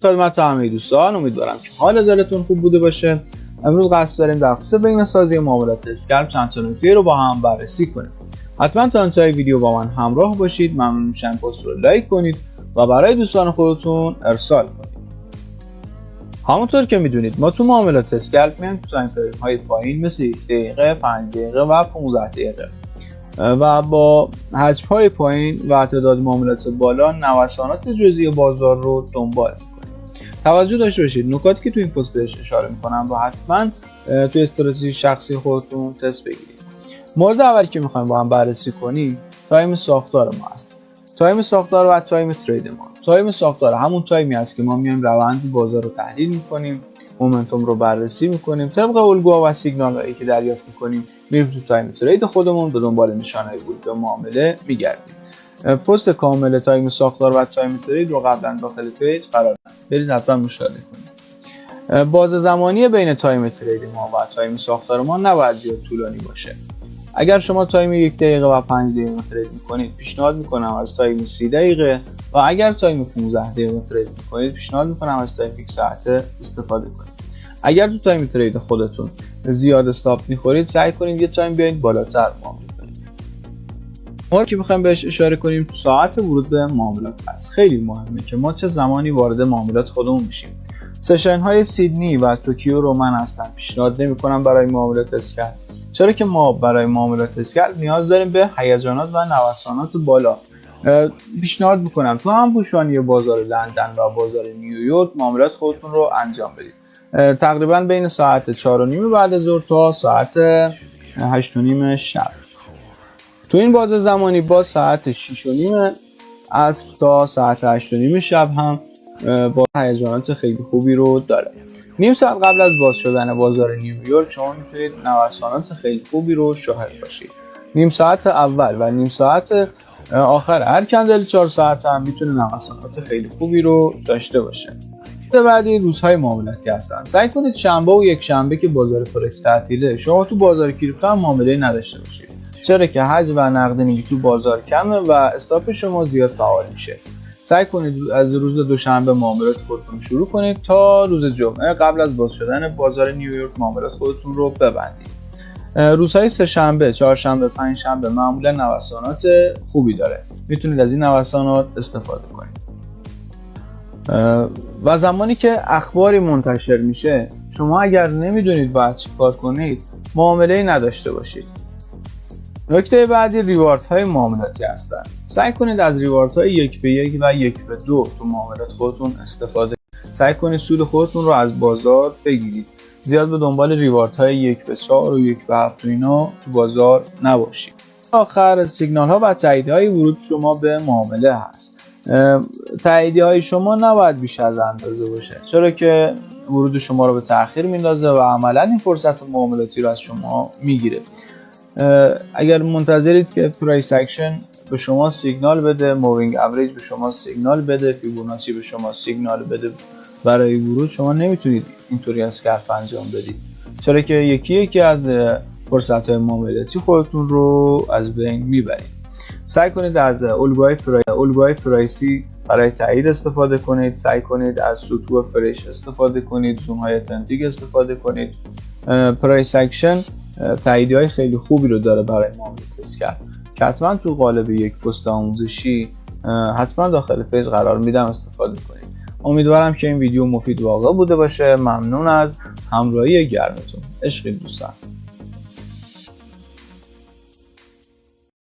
خدمت همه دوستان، امیدوارم که حال دلتون خوب بوده باشه. امروز قصد داریم در خصوص بهینه‌سازی معاملات اسکلپ چند تا نکته رو با هم بررسی کنیم. حتما تا انتهای ویدیو با من همراه باشید. ممنون میشم پست رو لایک کنید و برای دوستان خودتون ارسال کنید. همونطور که میدونید ما تو معاملات اسکلپ میایم تو تایم فریم های پایین مثل 1 دقیقه، 5 دقیقه و 15 دقیقه و با حجم های پایین و تعداد معاملات بالا نوسانات جزئی بازار رو دنبال میکنیم. توجه داشته باشید نکاتی که تو این پست بهش اشاره میکنم رو حتما تو استراتژی شخصی خودتون تست بگیرید. مورد اولی که میخوایم با هم بررسی کنیم تایم ساختار ما است. تایم ساختار و تایم ترید ما. تایم ساختار همون تایمی است که ما میایم روند بازار رو تحلیل میکنیم، مومنتوم رو بررسی میکنیم، طبق الگوها و سیگنال‌هایی که دریافت میکنیم میریم تو تایم ترید خودمون به دنبال نشانه‌های ورود به معامله میگردیم. پست کامل تایم ساختار و تایم ترید رو قبلا داخل پیج قرار دادم، برید حتما مشاهده کنید. باز زمانی بین تایم ترید ما و تایم ساختار ما نباید زیاد طولانی باشه. اگر شما تایم 1 دقیقه و 5 دقیقه ترید میکنید پیشنهاد میکنم از تایم 30 دقیقه و اگر تایم 15 دقیقه ترید میکنید پیشنهاد میکنم از تایم 1 ساعته استفاده کنید. اگر تو تایم ترید خودتون زیاد استاپ میخورید سعی کنید یه تایم بیاین بالاتر معامله کنید. ما که میخوایم بهش اشاره کنیم تو ساعت ورود به معاملات هست. خیلی مهمه که ما چه زمانی وارد معاملات خودمون میشیم. سشن های سیدنی و توکیو رو من اصلا پیشنهاد نمیکنم برای معاملات اسکلپ، چرا که ما برای معاملات اسکلپ نیاز داریم به هیجانات و نوسانات بالا. پیشنهاد میکنم تو هم پوشانی بازار لندن و بازار نیویورک معاملات خودتون رو انجام بدید. تقریبا بین ساعت 4:30 بعد از ظهر تا ساعت 8:30 شب. تو این بازه زمانی با ساعت 6:30 عصر تا ساعت 8:30 شب هم با هیجانات خیلی خوبی رو داره. نیم ساعت قبل از باز شدن بازار نیویورک شما میتونید نوسانات خیلی خوبی رو شاهد باشید. نیم ساعت اول و نیم ساعت آخر هر کندل 4 ساعت هم میتونه نوسانات خیلی خوبی رو داشته باشه. بعدی روزهای معاملاتی هستن. سعی کنید شنبه و یک شنبه که بازار فورکس تعطیله شما تو بازار کریپتو هم معامله نداشته باشید، چرا که حجم و نقدینگی تو بازار کمه و استاپ شما زیاد فعال میشه. سعی کنید از روز دوشنبه معاملات خودتون شروع کنید تا روز جمعه قبل از باز شدن بازار نیویورک معاملات خودتون رو ببندید. روزهای سه شنبه، چهارشنبه، پنج شنبه معمولا نوسانات خوبی داره. میتونید از این نوسانات استفاده کنید. و زمانی که اخباری منتشر میشه شما اگر نمیدونید باید چیکار کنید معامله‌ای نداشته باشید. نکته بعدی ریواردهای معاملاتی هستند. سعی کنید از ریواردهای 1 به 1 و 1 به 2 تو معاملات خودتون استفاده کنید. سعی کنید سود خودتون رو از بازار بگیرید. زیاد به دنبال ریواردهای 1 به 4 و 1 به 7 و اینا تو بازار نباشید. آخر سیگنال ها و تاییدیه های ورود شما به معامله هست. تاییدیه های شما نباید بیش از اندازه باشه، چرا که ورود شما رو به تأخیر میندازه و عملا این فرصت معاملاتی رو از شما میگیره. اگر منتظرید که پرایس اکشن به شما سیگنال بده، مووینگ اوریج به شما سیگنال بده، فیبوناچی به شما سیگنال بده برای ورود، شما نمیتونید اینطوری اسکلپ انجام بدید، چرا که یکی از فرصت‌های معاملاتی خودتون رو از بین میبرید. سعی کنید از الگوهای پرایسی برای تایید استفاده کنید. سعی کنید از سطوح فرش استفاده کنید، زوم‌های اتنتیک استفاده کنید. پرایس اکشن تاییدیه‌های خیلی خوبی رو داره برای معاملات اسکلپ که حتما تو قالب یک پست آموزشی حتما داخل پیج قرار میدم استفاده کنید. امیدوارم که این ویدیو مفید واقع بوده باشه. ممنون از همراهی گرمتون. عشق دوستان.